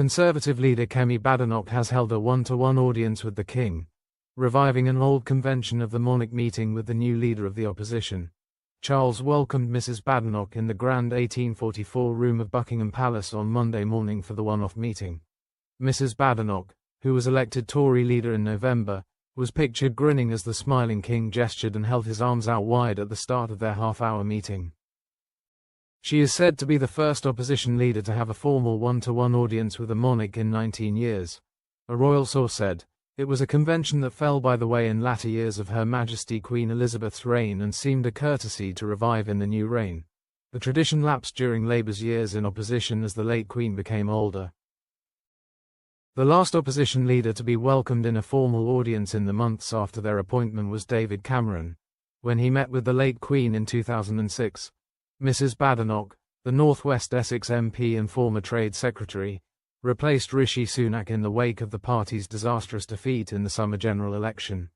Conservative leader Kemi Badenoch has held a one-to-one audience with the King, reviving an old convention of the monarch meeting with the new leader of the opposition. Charles welcomed Mrs. Badenoch in the grand 1844 room of Buckingham Palace on Monday morning for the one-off meeting. Mrs. Badenoch, who was elected Tory leader in November, was pictured grinning as the smiling King gestured and held his arms out wide at the start of their half-hour meeting. She is said to be the first opposition leader to have a formal one-to-one audience with a monarch in 19 years. A royal source said, "It was a convention that fell by the way in latter years of Her Majesty Queen Elizabeth's reign and seemed a courtesy to revive in the new reign. The tradition lapsed during Labour's years in opposition as the late Queen became older." The last opposition leader to be welcomed in a formal audience in the months after their appointment was David Cameron. When he met with the late Queen in 2006, Mrs. Badenoch, the North West Essex MP and former Trade Secretary, replaced Rishi Sunak in the wake of the party's disastrous defeat in the summer general election.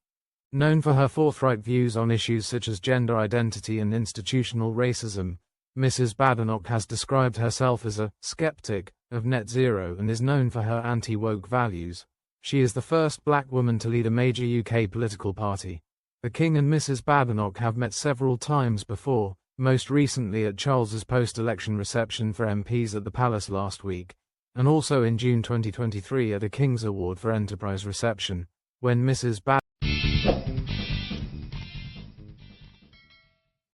Known for her forthright views on issues such as gender identity and institutional racism, Mrs. Badenoch has described herself as a skeptic of net zero and is known for her anti-woke values. She is the first black woman to lead a major UK political party. The King and Mrs. Badenoch have met several times before, most recently at Charles's post-election reception for MPs at the Palace last week, and also in June 2023 at a King's Award for Enterprise reception, when Mrs. Badenoch